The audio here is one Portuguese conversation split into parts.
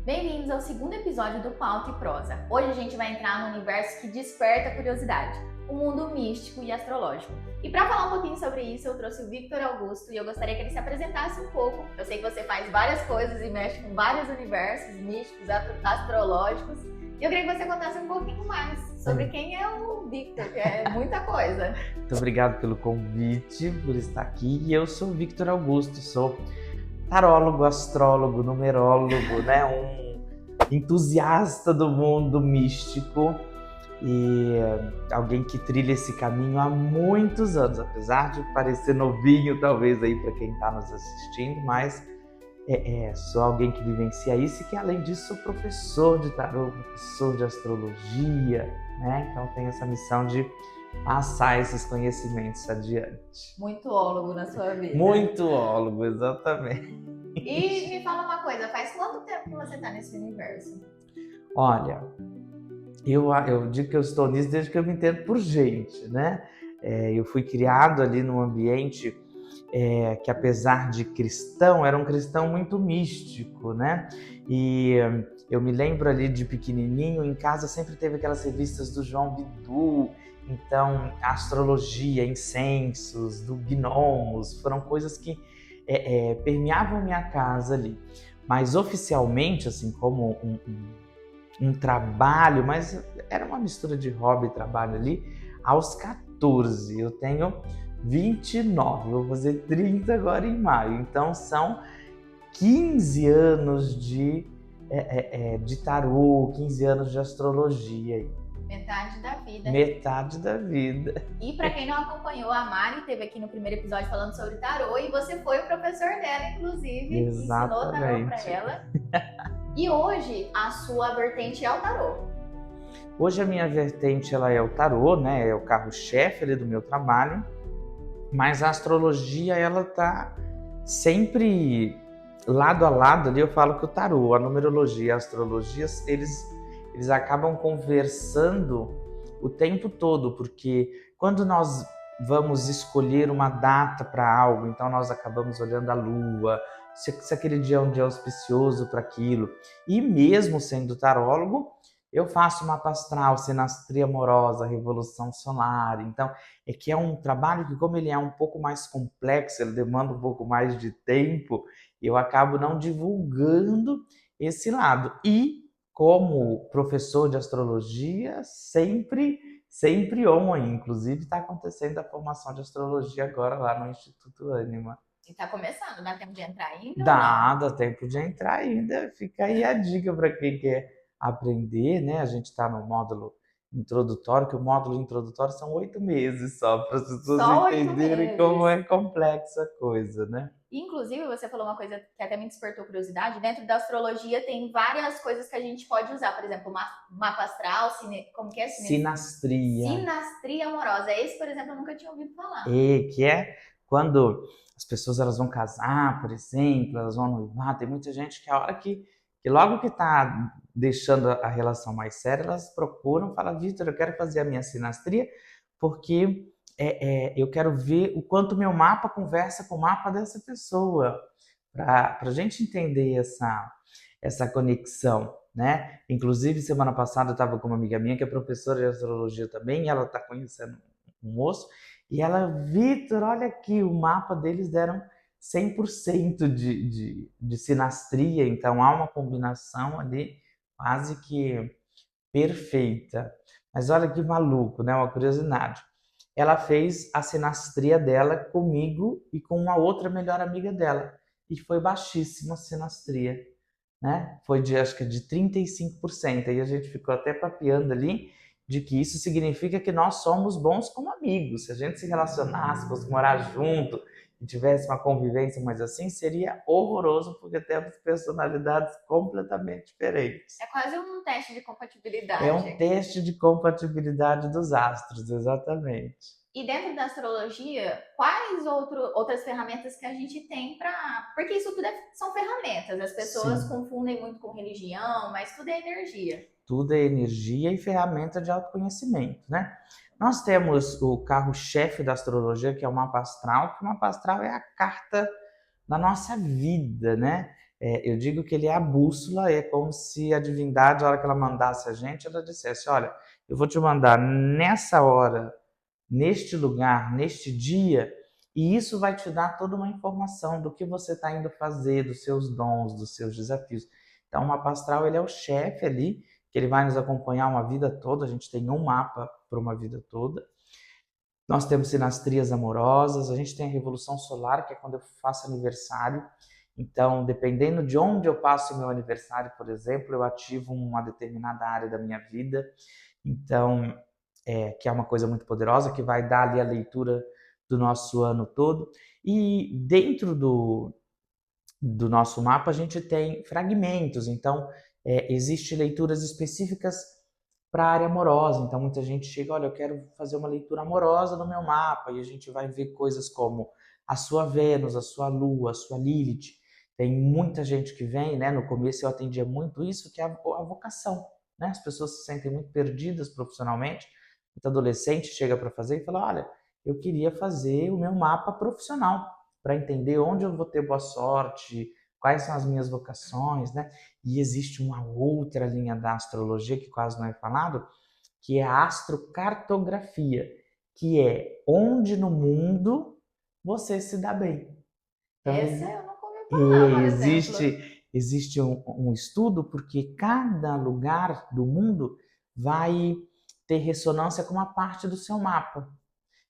Bem-vindos ao segundo episódio do Pauta e Prosa. Hoje a gente vai entrar no universo que desperta a curiosidade, o mundo místico e astrológico. E para falar um pouquinho sobre isso, eu trouxe o Victor Augusto e eu gostaria que ele se apresentasse um pouco. Eu sei que você faz várias coisas e mexe com vários universos místicos, astrológicos. E eu queria que você contasse um pouquinho mais sobre quem é o Victor, que é muita coisa. Muito obrigado pelo convite, por estar aqui. E eu sou o Victor Augusto, sou tarólogo, astrólogo, numerólogo, né? Um entusiasta do mundo místico e alguém que trilha esse caminho há muitos anos, apesar de parecer novinho talvez aí para quem está nos assistindo, mas sou alguém que vivencia isso e que além disso sou professor de tarô, professor de astrologia, né? Então tenho essa missão de passar esses conhecimentos adiante. Muito ólogo na sua vida. Muito ólogo, exatamente. E me fala uma coisa, faz quanto tempo que você está nesse universo? Olha, eu digo que eu estou nisso desde que eu me entendo por gente, né? Eu fui criado ali num ambiente que, apesar de cristão, era um cristão muito místico, né? E eu me lembro ali de pequenininho, em casa sempre teve aquelas revistas do João Bidu, então astrologia, incensos, do gnomos, foram coisas que permeavam minha casa ali. Mas oficialmente, assim, como um trabalho, mas era uma mistura de hobby e trabalho ali, aos 14. Eu tenho 29, vou fazer 30 agora em maio. Então são 15 anos de tarô, 15 anos de astrologia. Metade da vida. Metade da vida. E para quem não acompanhou, a Mari esteve aqui no primeiro episódio falando sobre tarô e você foi o professor dela, inclusive. Exatamente. Ensinou tarô para ela. E hoje a sua vertente é o tarô. Hoje a minha vertente ela é o tarô, né? É o carro-chefe ali do meu trabalho. Mas a astrologia, ela tá sempre lado a lado ali. Eu falo que o tarô, a numerologia e a astrologia, eles acabam conversando o tempo todo, porque quando nós vamos escolher uma data para algo, então nós acabamos olhando a lua, se aquele dia é um dia auspicioso para aquilo. E mesmo sendo tarólogo, eu faço mapa astral, sinastria amorosa, revolução solar. Então, é um trabalho que, como ele é um pouco mais complexo, ele demanda um pouco mais de tempo, eu acabo não divulgando esse lado. E, como professor de astrologia, sempre on. Inclusive, está acontecendo a formação de astrologia agora lá no Instituto Ânima. E está começando, dá tempo de entrar ainda? Dá tempo de entrar ainda. Fica aí a dica para quem quer aprender, né? A gente está no módulo introdutório, que o módulo introdutório são 8 meses só, para as pessoas entenderem como é complexa a coisa, né? Inclusive, você falou uma coisa que até me despertou curiosidade. Dentro da astrologia tem várias coisas que a gente pode usar. Por exemplo, mapa astral, como que é? Sinastria. Sinastria amorosa. Esse, por exemplo, eu nunca tinha ouvido falar. Que é quando as pessoas elas vão casar, por exemplo, elas vão noivar. Tem muita gente que a hora que logo que está deixando a relação mais séria, elas procuram, falam: Victor, eu quero fazer a minha sinastria porque eu quero ver o quanto meu mapa conversa com o mapa dessa pessoa, para a gente entender essa conexão, né? Inclusive, semana passada eu estava com uma amiga minha que é professora de astrologia também, e ela está conhecendo um moço, e ela: Victor, olha aqui, o mapa deles deram 100% de sinastria, então há uma combinação ali quase que perfeita. Mas olha que maluco, né? Uma curiosidade. Ela fez a sinastria dela comigo e com uma outra melhor amiga dela, e foi baixíssima a sinastria, né? Foi acho que de 35%, aí a gente ficou até papeando ali, de que isso significa que nós somos bons como amigos. Se a gente se relacionasse, fosse morar junto e tivesse uma convivência mais assim, seria horroroso, porque temos personalidades completamente diferentes. É quase um teste de compatibilidade. É um teste de compatibilidade dos astros, exatamente. E dentro da astrologia, quais outras ferramentas que a gente tem para... Porque isso tudo são ferramentas. As pessoas confundem muito com religião, mas tudo é energia. Tudo é energia e ferramenta de autoconhecimento, né? Nós temos o carro-chefe da astrologia, que é o mapa astral, que o mapa astral é a carta da nossa vida, né? Eu digo que ele é a bússola, é como se a divindade, a hora que ela mandasse a gente, ela dissesse, olha, eu vou te mandar nessa hora, neste lugar, neste dia, e isso vai te dar toda uma informação do que você está indo fazer, dos seus dons, dos seus desafios. Então, o mapa astral, ele é o chefe ali, que ele vai nos acompanhar uma vida toda, a gente tem um mapa para uma vida toda. Nós temos sinastrias amorosas, a gente tem a revolução solar, que é quando eu faço aniversário. Então, dependendo de onde eu passo o meu aniversário, por exemplo, eu ativo uma determinada área da minha vida. Então, que é uma coisa muito poderosa, que vai dar ali a leitura do nosso ano todo. E dentro do nosso mapa a gente tem fragmentos, então existe leituras específicas para a área amorosa, então muita gente chega, olha, eu quero fazer uma leitura amorosa no meu mapa, e a gente vai ver coisas como a sua Vênus, a sua Lua, a sua Lilith. Tem muita gente que vem, né? No começo eu atendia muito isso, que é a vocação, né? As pessoas se sentem muito perdidas profissionalmente, muito adolescente chega para fazer e fala, olha, eu queria fazer o meu mapa profissional, para entender onde eu vou ter boa sorte, quais são as minhas vocações, né? E existe uma outra linha da astrologia que quase não é falado, que é a astrocartografia, que é onde no mundo você se dá bem. Então, Essa eu nunca ouvi falar, por exemplo. existe um estudo porque cada lugar do mundo vai ter ressonância com uma parte do seu mapa.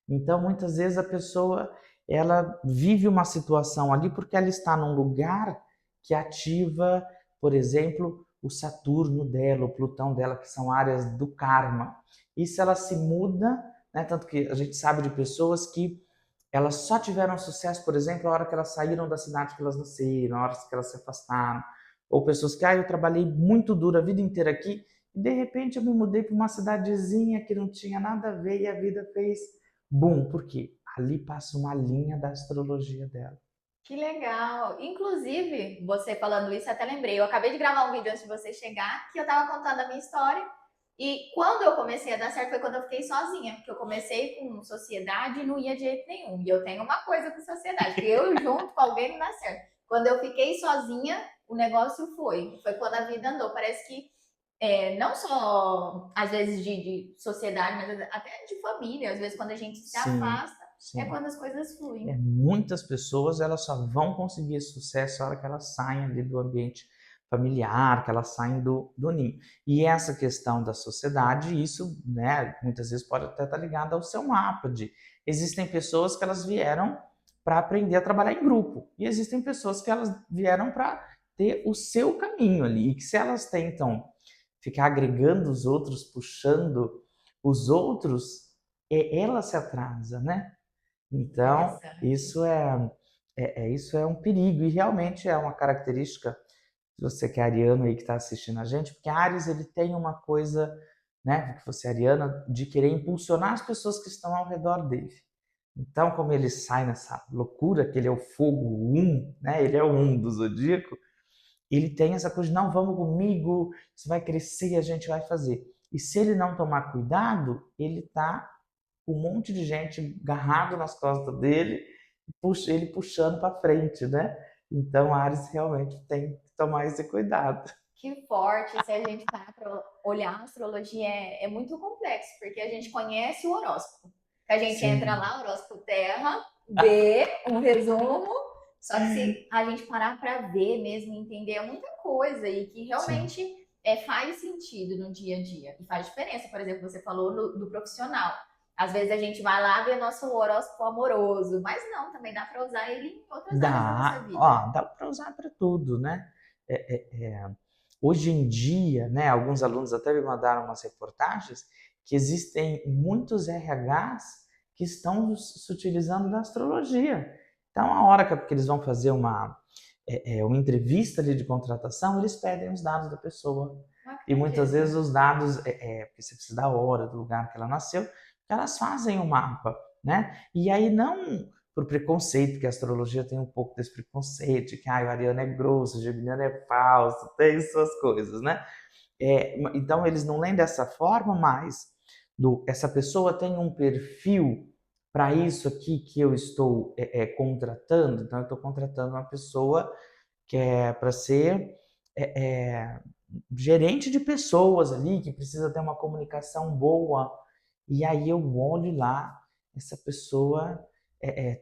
Então, muitas vezes a pessoa ela vive uma situação ali porque ela está num lugar que ativa, por exemplo, o Saturno dela, o Plutão dela, que são áreas do karma. E se ela se muda, né, tanto que a gente sabe de pessoas que elas só tiveram sucesso, por exemplo, a hora que elas saíram da cidade que elas nasceram, a hora que elas se afastaram. Ou pessoas que, eu trabalhei muito duro a vida inteira aqui e de repente eu me mudei para uma cidadezinha que não tinha nada a ver e a vida fez boom. Por quê? Ali passa uma linha da astrologia dela. Que legal! Inclusive, você falando isso, eu até lembrei. Eu acabei de gravar um vídeo antes de você chegar, que eu tava contando a minha história. E quando eu comecei a dar certo foi quando eu fiquei sozinha, porque eu comecei com sociedade e não ia de jeito nenhum. E eu tenho uma coisa com sociedade, que eu junto com alguém não dá certo. Quando eu fiquei sozinha, o negócio foi. Foi quando a vida andou. Parece que não só, às vezes, de sociedade, mas até de família. Às vezes, quando a gente se Sim, afasta, é sim. quando as coisas fluem. Muitas pessoas elas só vão conseguir esse sucesso na hora que elas saem ali do ambiente familiar, que elas saem do ninho. E essa questão da sociedade, isso, né, muitas vezes pode até estar ligado ao seu mapa de existem pessoas que elas vieram para aprender a trabalhar em grupo e existem pessoas que elas vieram para ter o seu caminho ali e que se elas tentam ficar agregando os outros, puxando os outros, ela se atrasa, né? Então, Interessante. isso é um perigo e realmente é uma característica, se você que é ariano aí que está assistindo a gente, porque Áries ele tem uma coisa, né, que você é ariana, de querer impulsionar as pessoas que estão ao redor dele. Então, como ele sai nessa loucura, que ele é o fogo um, né, ele é o um do zodíaco, ele tem essa coisa de não, vamos comigo, isso vai crescer, a gente vai fazer. E se ele não tomar cuidado, ele tá com um monte de gente agarrado nas costas dele, ele puxando para frente, né? Então, Ares realmente tem que tomar esse cuidado. Que forte, se a gente parar para olhar a astrologia, é muito complexo, porque a gente conhece o horóscopo. A gente entra Sim. lá, horóscopo Terra, vê um resumo, só que se a gente parar para ver mesmo, entender é muita coisa e que Sim. realmente faz sentido no dia a dia e faz diferença. Por exemplo, você falou do profissional. Às vezes a gente vai lá ver nosso horóscopo amoroso, mas não, também dá para usar ele em outras áreas da nossa Dá, vida. ó, dá para usar para tudo, né? É, é, é. Hoje em dia, né, alguns alunos até me mandaram umas reportagens que existem muitos RHs que estão se utilizando da astrologia. Então, a hora que eles vão fazer uma entrevista ali de contratação, eles pedem os dados da pessoa. Não E muitas vezes acredito. os dados, porque você precisa da hora, do lugar que ela nasceu, elas fazem o mapa, né? E aí não por preconceito, que a astrologia tem um pouco desse preconceito, de que o ariano é grosso, o geminiano é falso, tem suas coisas, né? Então eles não leem dessa forma, mas essa pessoa tem um perfil para isso aqui que eu estou contratando, então eu estou contratando uma pessoa que é para ser é, é, gerente de pessoas ali, que precisa ter uma comunicação boa. E aí eu olho lá, essa pessoa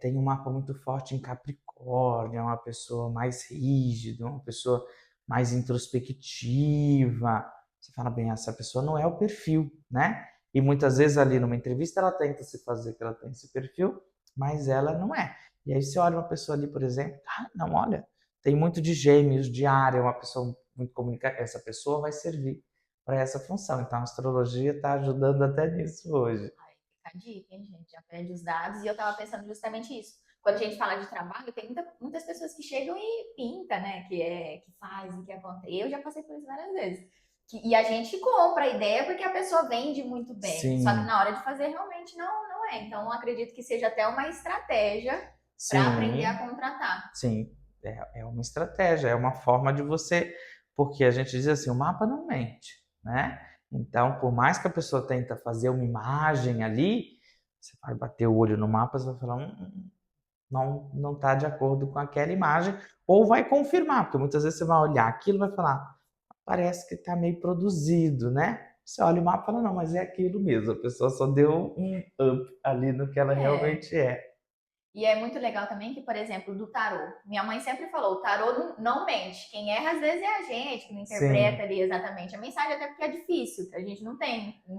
tem um mapa muito forte em Capricórnio, é uma pessoa mais rígida, uma pessoa mais introspectiva. Você fala, bem, essa pessoa não é o perfil, né? E muitas vezes ali numa entrevista ela tenta se fazer que ela tem esse perfil, mas ela não é. E aí você olha uma pessoa ali, por exemplo, não, olha, tem muito de gêmeos, de área, uma pessoa muito comunicada, essa pessoa vai servir para essa função. Então a astrologia está ajudando até nisso hoje. Ai, fica a dica, hein, gente? Aprende os dados. E eu tava pensando justamente isso. Quando a gente fala de trabalho, tem muitas pessoas que chegam e pinta, né? Que faz e que acontece. Eu já passei por isso várias vezes. E a gente compra a ideia porque a pessoa vende muito bem. Só que Sim, na hora de fazer, realmente não é. Então, eu acredito que seja até uma estratégia para aprender a sim, contratar. sim. É uma estratégia, é uma forma de você. Porque a gente diz assim, o mapa não mente, né? Então, por mais que a pessoa tenta fazer uma imagem ali, você vai bater o olho no mapa, você vai falar, não está de acordo com aquela imagem, ou vai confirmar, porque muitas vezes você vai olhar aquilo e vai falar, parece que está meio produzido, né? Você olha o mapa e fala, não, mas é aquilo mesmo, a pessoa só deu um up ali no que ela É. realmente é. E é muito legal também que, por exemplo, do tarô. Minha mãe sempre falou, o tarô não mente. Quem erra às vezes é a gente, que não interpreta Sim, ali exatamente a mensagem, até porque é difícil, a gente não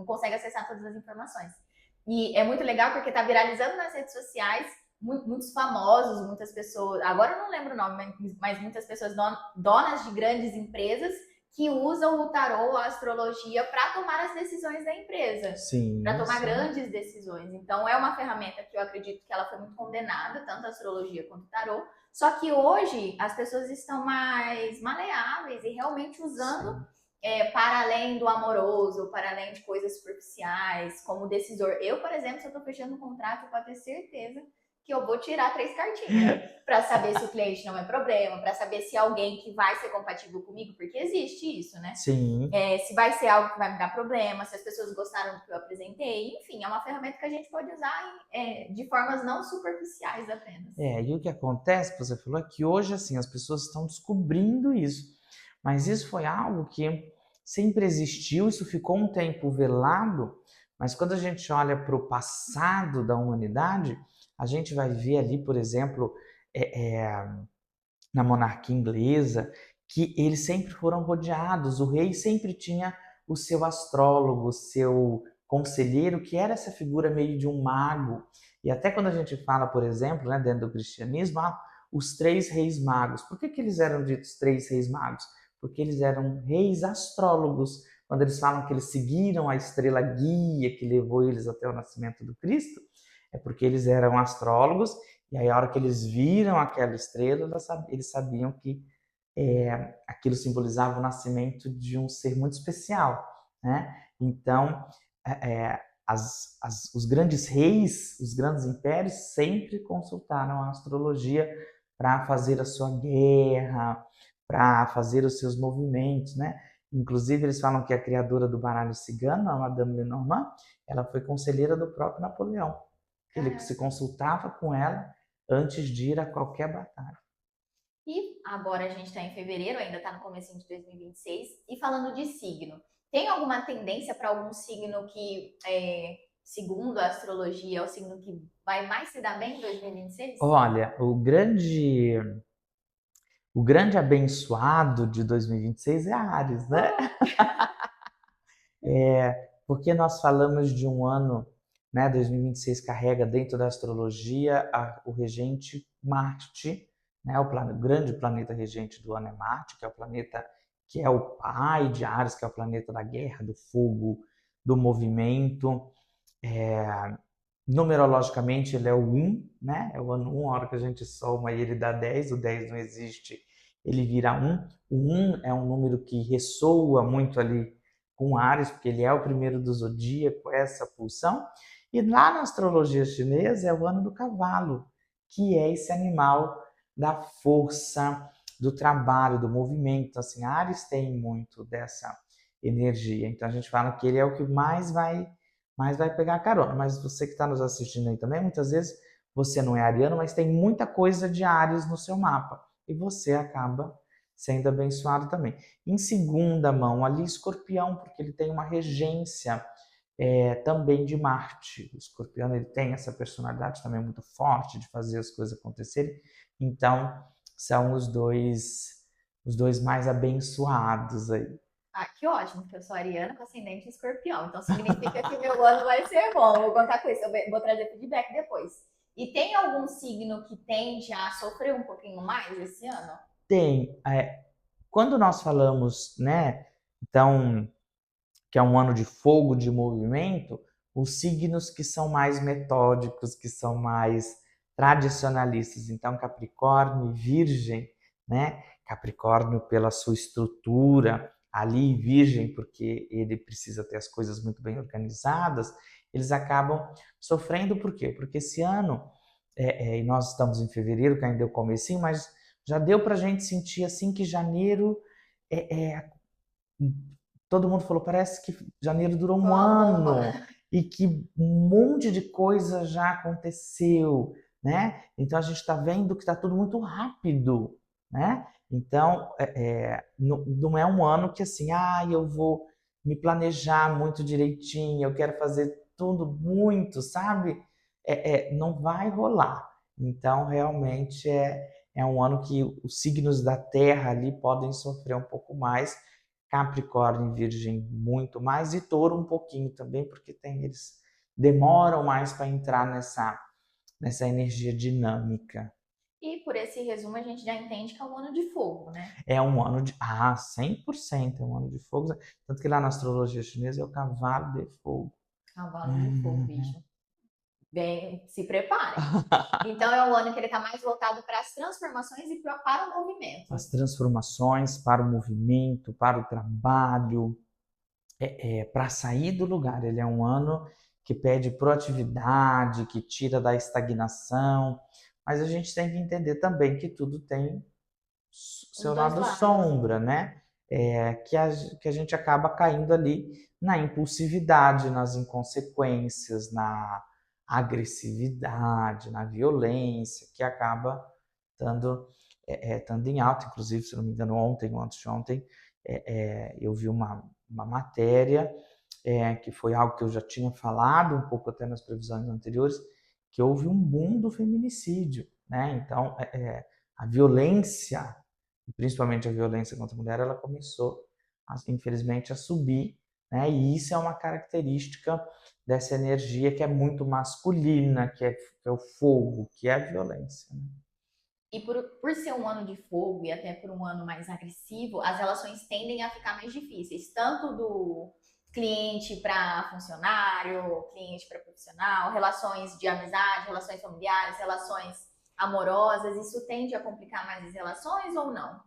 consegue acessar todas as informações. E é muito legal porque tá viralizando nas redes sociais, muitos famosos, muitas pessoas, agora eu não lembro o nome, mas muitas pessoas donas de grandes empresas que usam o tarô, a astrologia, para tomar as decisões da empresa, para sim, tomar sim, grandes decisões. Então, é uma ferramenta que eu acredito que ela foi muito condenada, tanto a astrologia quanto o tarô. Só que hoje as pessoas estão mais maleáveis e realmente usando sim. para além do amoroso, para além de coisas superficiais, como decisor. Eu, por exemplo, se eu estou fechando um contrato, pode ter certeza que eu vou tirar 3 cartinhas para saber se o cliente não é problema, para saber se é alguém que vai ser compatível comigo, porque existe isso, né? Sim. Se vai ser algo que vai me dar problema, se as pessoas gostaram do que eu apresentei, enfim, é uma ferramenta que a gente pode usar de formas não superficiais apenas. E o que acontece, você falou, é que hoje, assim, as pessoas estão descobrindo isso. Mas isso foi algo que sempre existiu, isso ficou um tempo velado, mas quando a gente olha para o passado da humanidade, a gente vai ver ali, por exemplo, é, é, na monarquia inglesa, que eles sempre foram rodeados, o rei sempre tinha o seu astrólogo, o seu conselheiro, que era essa figura meio de um mago. E até quando a gente fala, por exemplo, né, dentro do cristianismo, os 3 reis magos. Por que eles eram ditos 3 reis magos? Porque eles eram reis astrólogos. Quando eles falam que eles seguiram a estrela guia que levou eles até o nascimento do Cristo, é porque eles eram astrólogos e aí, a hora que eles viram aquela estrela, eles sabiam que aquilo simbolizava o nascimento de um ser muito especial, né? Então, os grandes reis, os grandes impérios sempre consultaram a astrologia para fazer a sua guerra, para fazer os seus movimentos, né? Inclusive, eles falam que a criadora do baralho cigano, a Madame Lenormand, ela foi conselheira do próprio Napoleão. Ele se Caraca. consultava com ela antes de ir a qualquer batalha. E agora a gente está em fevereiro, ainda está no começo de 2026. E falando de signo, tem alguma tendência para algum signo que, segundo a astrologia, é o signo que vai mais se dar bem em 2026? Olha, o grande abençoado de 2026 é Áries, né? Porque nós falamos de um ano, né? 2026 carrega dentro da astrologia o regente Marte, né? O grande planeta regente do ano é Marte, que é o planeta que é o pai de Áries, que é o planeta da guerra, do fogo, do movimento. É, Numerologicamente, ele é o 1, né? É o ano 1, a hora que a gente soma ele dá 10, o 10 não existe, ele vira 1. O 1 é um número que ressoa muito ali com Áries, porque ele é o primeiro do zodíaco, essa pulsão. E lá na astrologia chinesa é o ano do cavalo, que é esse animal da força, do trabalho, do movimento. Assim, Áries tem muito dessa energia. Então a gente fala que ele é o que mais vai pegar carona. Mas você que está nos assistindo aí também, muitas vezes você não é ariano, mas tem muita coisa de Áries no seu mapa. E você acaba sendo abençoado também. Em segunda mão, ali, Escorpião, porque ele tem uma regência também de Marte. O Escorpião ele tem essa personalidade também muito forte de fazer as coisas acontecerem. Então, são os dois mais abençoados aí. Ah, que ótimo, porque eu sou ariana com ascendente em escorpião. Então significa que meu ano vai ser bom. Vou contar com isso, vou trazer feedback depois. E tem algum signo que tende a sofrer um pouquinho mais esse ano? Tem, quando nós falamos, né, então, que é um ano de fogo, de movimento, os signos que são mais metódicos, que são mais tradicionalistas, então Capricórnio e Virgem, né? Capricórnio pela sua estrutura, ali Virgem porque ele precisa ter as coisas muito bem organizadas, eles acabam sofrendo por quê? Porque esse ano, e nós estamos em fevereiro, que ainda é o comecinho, mas já deu para a gente sentir assim que janeiro todo mundo falou, parece que janeiro durou Foi um uma bomba. ano e que um monte de coisa já aconteceu, né? Então a gente está vendo que está tudo muito rápido, né? Então não é um ano que assim, eu vou me planejar muito direitinho, eu quero fazer tudo muito, sabe? Não vai rolar. Então realmente é um ano que os signos da Terra ali podem sofrer um pouco mais. Capricórnio e Virgem muito mais, e Touro um pouquinho também, porque eles demoram mais para entrar nessa energia dinâmica. E por esse resumo a gente já entende que é um ano de fogo, né? É um ano de. 100% é um ano de fogo. Tanto que lá na astrologia chinesa é o cavalo de fogo. Cavalo de fogo, bicho. Bem, se preparem. Então é um ano que ele está mais voltado para as transformações e para o movimento. As transformações para o movimento, para o trabalho, para sair do lugar. Ele é um ano que pede proatividade, que tira da estagnação, mas a gente tem que entender também que tudo tem Os seu dois lado lados. sombra, né? Que a gente acaba caindo ali na impulsividade, nas inconsequências, na agressividade, na violência, que acaba estando em alta. Inclusive, se não me engano, ontem ou antes de ontem, eu vi uma matéria que foi algo que eu já tinha falado um pouco até nas previsões anteriores, que houve um boom do feminicídio, né? Então, a violência, principalmente a violência contra a mulher, ela começou, infelizmente, a subir, né? E isso é uma característica dessa energia que é muito masculina, que é o fogo, que é a violência, né? E por ser um ano de fogo e até por um ano mais agressivo, as relações tendem a ficar mais difíceis, tanto do cliente para funcionário, cliente para profissional, relações de amizade, relações familiares, relações amorosas. Isso tende a complicar mais as relações ou não?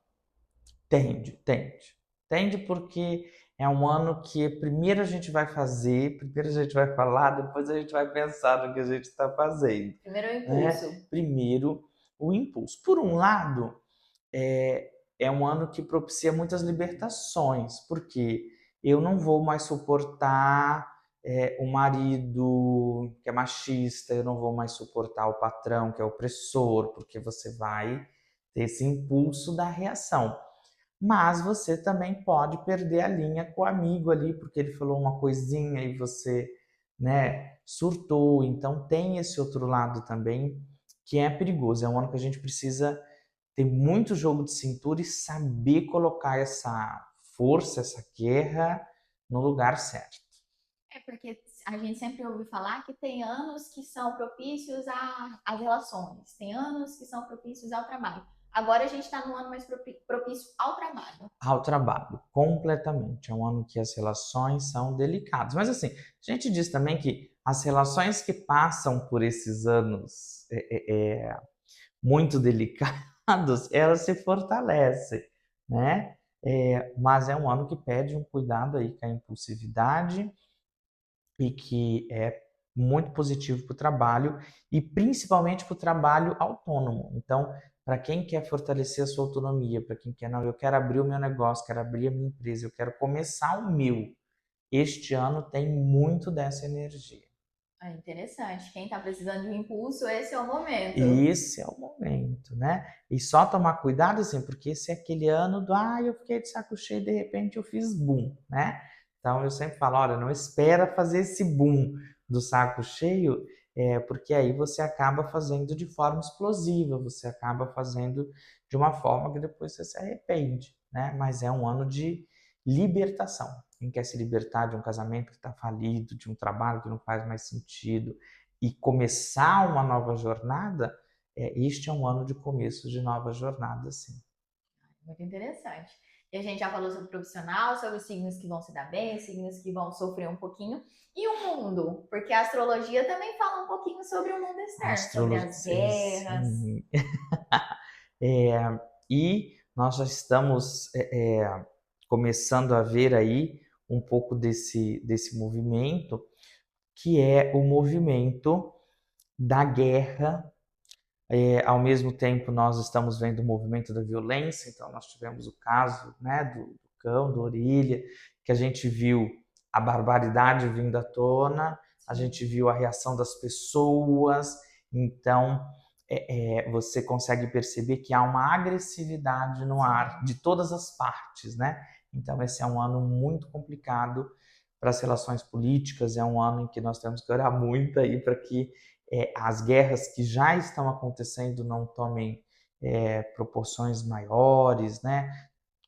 Tende, tende. Tende porque é um ano que primeiro a gente vai fazer, primeiro a gente vai falar, depois a gente vai pensar no que a gente está fazendo, Primeiro é o né? impulso. Primeiro o impulso. Por um lado, é um ano que propicia muitas libertações, porque eu não vou mais suportar o marido que é machista, eu não vou mais suportar o patrão que é opressor, porque você vai ter esse impulso da reação. Mas você também pode perder a linha com o amigo ali, porque ele falou uma coisinha e você, né, surtou. Então tem esse outro lado também que é perigoso. É um ano que a gente precisa ter muito jogo de cintura e saber colocar essa força, essa guerra no lugar certo. É porque a gente sempre ouve falar que tem anos que são propícios às relações, tem anos que são propícios ao trabalho. Agora a gente está no ano mais propício ao trabalho. Ao trabalho, completamente. É um ano que as relações são delicadas. Mas assim, a gente diz também que as relações que passam por esses anos muito delicados, elas se fortalecem, né? Mas é um ano que pede um cuidado aí com a impulsividade e que é muito positivo para o trabalho e principalmente para o trabalho autônomo. Então, para quem quer fortalecer a sua autonomia, para quem quer, não, eu quero abrir o meu negócio, quero abrir a minha empresa, eu quero começar o meu. Este ano tem muito dessa energia. É interessante. Quem está precisando de um impulso, esse é o momento. E esse é o momento, né? E só tomar cuidado, assim, porque esse é aquele ano do, eu fiquei de saco cheio e de repente eu fiz boom, né? Então eu sempre falo, olha, não espera fazer esse boom do saco cheio, porque aí você acaba fazendo de forma explosiva, você acaba fazendo de uma forma que depois você se arrepende, né? Mas é um ano de libertação. Quem quer se libertar de um casamento que está falido, de um trabalho que não faz mais sentido, e começar uma nova jornada, este é um ano de começo de nova jornada, sim. Muito interessante. E a gente já falou sobre o profissional, sobre os signos que vão se dar bem, signos que vão sofrer um pouquinho. E o mundo? Porque a astrologia também fala um pouquinho sobre o mundo externo, sobre Astrologia, as guerras. sim. E nós já estamos começando a ver aí um pouco desse movimento, que é o movimento da guerra. Ao mesmo tempo, nós estamos vendo o movimento da violência, então nós tivemos o caso, né, do cão, do Orelha, que a gente viu a barbaridade vindo à tona, a gente viu a reação das pessoas, então você consegue perceber que há uma agressividade no ar de todas as partes, né? Então esse é um ano muito complicado para as relações políticas, é um ano em que nós temos que orar muito aí para que as guerras que já estão acontecendo não tomem proporções maiores, né?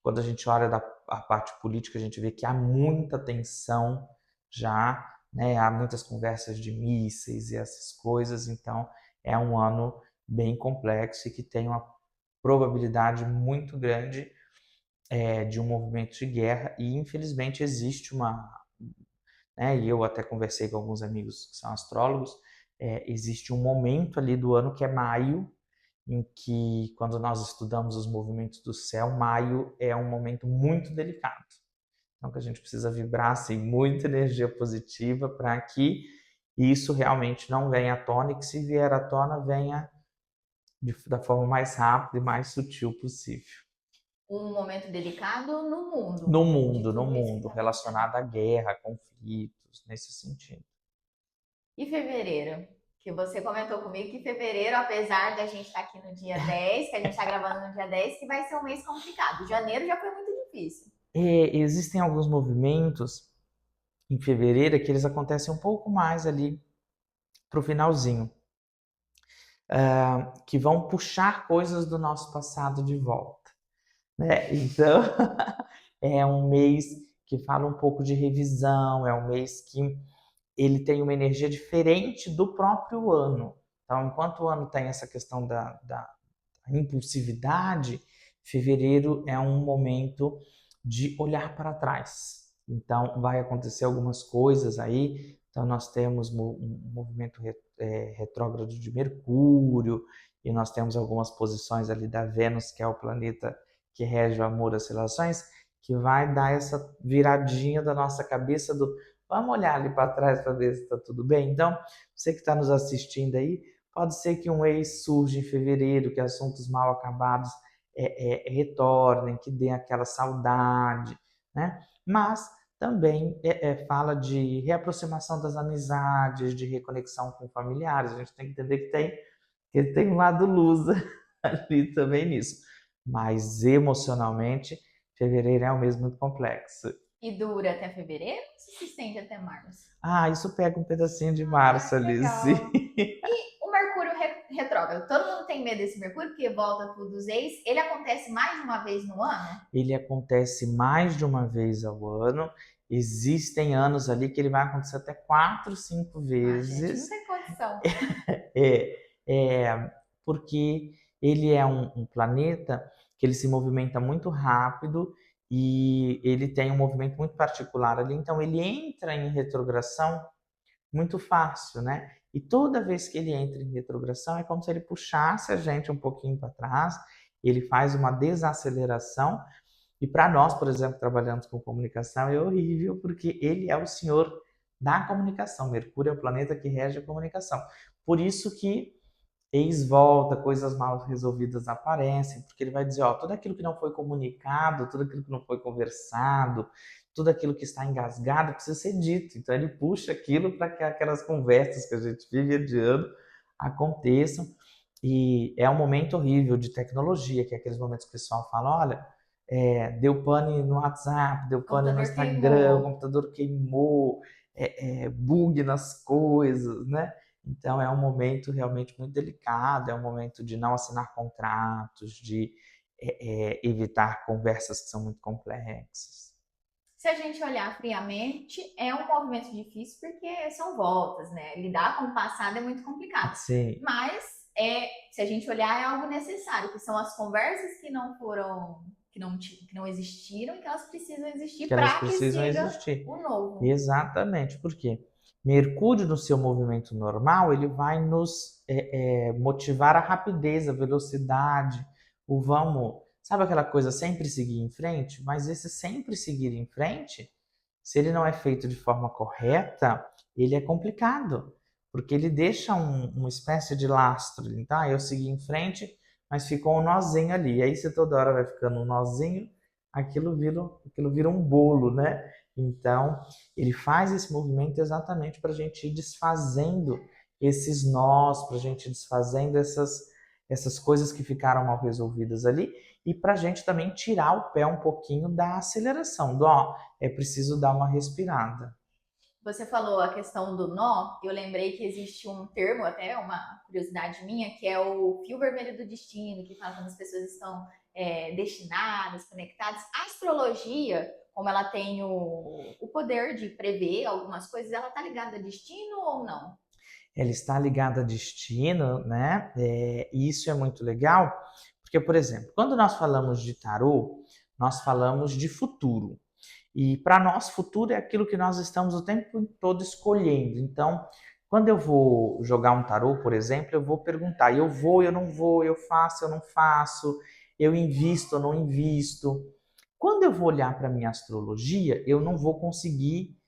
Quando a gente olha a parte política, a gente vê que há muita tensão já, né? Há muitas conversas de mísseis e essas coisas, então é um ano bem complexo e que tem uma probabilidade muito grande de um movimento de guerra, e infelizmente existe e eu até conversei com alguns amigos que são astrólogos, existe um momento ali do ano que é maio, em que, quando nós estudamos os movimentos do céu, maio é um momento muito delicado. Então, que a gente precisa vibrar assim, muita energia positiva para que isso realmente não venha à tona, e que, se vier à tona, venha da forma mais rápida e mais sutil possível. Um momento delicado no mundo. No De mundo, no tudo isso que mundo, está acontecendo. relacionado à guerra, a conflitos, nesse sentido. E fevereiro? Que você comentou comigo que fevereiro, apesar da gente estar aqui no dia 10, que a gente está gravando no dia 10, que vai ser um mês complicado. Janeiro já foi muito difícil. Existem alguns movimentos em fevereiro que eles acontecem um pouco mais ali para o finalzinho, que vão puxar coisas do nosso passado de volta, né? Então, é um mês que fala um pouco de revisão, é um mês que ele tem uma energia diferente do próprio ano. Então, enquanto o ano tem essa questão da impulsividade, fevereiro é um momento de olhar para trás. Então, vai acontecer algumas coisas aí. Então, nós temos um movimento retrógrado de Mercúrio, e nós temos algumas posições ali da Vênus, que é o planeta que rege o amor, as relações, que vai dar essa viradinha da nossa cabeça do vamos olhar ali para trás para ver se está tudo bem. Então, você que está nos assistindo aí, pode ser que um ex surja em fevereiro, que assuntos mal acabados retornem, que dê aquela saudade, né? Mas também fala de reaproximação das amizades, de reconexão com familiares. A gente tem que entender que tem um lado luz ali também nisso. Mas emocionalmente, fevereiro é um mês muito complexo. E dura até fevereiro ou se estende até março? Isso pega um pedacinho de março Que ali, legal. sim. E o Mercúrio retrógrado? Todo mundo tem medo desse Mercúrio, porque volta tudo dos ex. Ele acontece mais de uma vez no ano? Ele acontece mais de uma vez ao ano. Existem anos ali que ele vai acontecer até 4, 5 Gente, não vezes. tem condição. É, porque ele é um planeta que ele se movimenta muito rápido, e ele tem um movimento muito particular ali. Então, ele entra em retrogradação muito fácil, né? E toda vez que ele entra em retrogradação, é como se ele puxasse a gente um pouquinho para trás, ele faz uma desaceleração. E para nós, por exemplo, que trabalhamos com comunicação, é horrível, porque ele é o senhor da comunicação. Mercúrio é o planeta que rege a comunicação. Por isso que eis volta, coisas mal resolvidas aparecem, porque ele vai dizer, tudo aquilo que não foi comunicado, tudo aquilo que não foi conversado, tudo aquilo que está engasgado precisa ser dito. Então ele puxa aquilo para que aquelas conversas que a gente vive adiando aconteçam. E é um momento horrível de tecnologia, que é aqueles momentos que o pessoal fala, olha, deu pane no WhatsApp, deu O pane no computador Instagram, o queimou. computador queimou, bug nas coisas, né? Então é um momento realmente muito delicado, é um momento de não assinar contratos, de evitar conversas que são muito complexas. Se a gente olhar friamente, é um movimento difícil porque são voltas, né? Lidar com o passado é muito complicado. Sim, Mas se a gente olhar, é algo necessário, que são as conversas que não foram, que não existiram e que elas precisam existir que elas para que precisam siga existir. o novo. Exatamente, porque Mercúrio, no seu movimento normal, ele vai nos motivar a rapidez, a velocidade, o vamos. Sabe aquela coisa sempre seguir em frente? Mas esse sempre seguir em frente, se ele não é feito de forma correta, ele é complicado, porque ele deixa uma espécie de lastro. Então, eu segui em frente, mas ficou um nozinho ali. E aí, se toda hora vai ficando um nozinho, aquilo vira um bolo, né? Então, ele faz esse movimento exatamente para a gente ir desfazendo esses nós, para a gente ir desfazendo essas coisas que ficaram mal resolvidas ali e para a gente também tirar o pé um pouquinho da aceleração, é preciso dar uma respirada. Você falou a questão do nó, eu lembrei que existe um termo, até uma curiosidade minha, que é o fio vermelho do destino, que fala quando as pessoas estão destinadas, conectadas. A astrologia, como ela tem o poder de prever algumas coisas, ela está ligada a destino ou não? Ela está ligada a destino, né? E isso é muito legal, porque, por exemplo, quando nós falamos de tarô, nós falamos de futuro. E para nós, futuro é aquilo que nós estamos o tempo todo escolhendo. Então, quando eu vou jogar um tarô, por exemplo, eu vou perguntar: eu vou, eu não vou, eu faço, eu não faço, eu invisto, eu não invisto. Quando eu vou olhar para a minha astrologia, eu não vou conseguir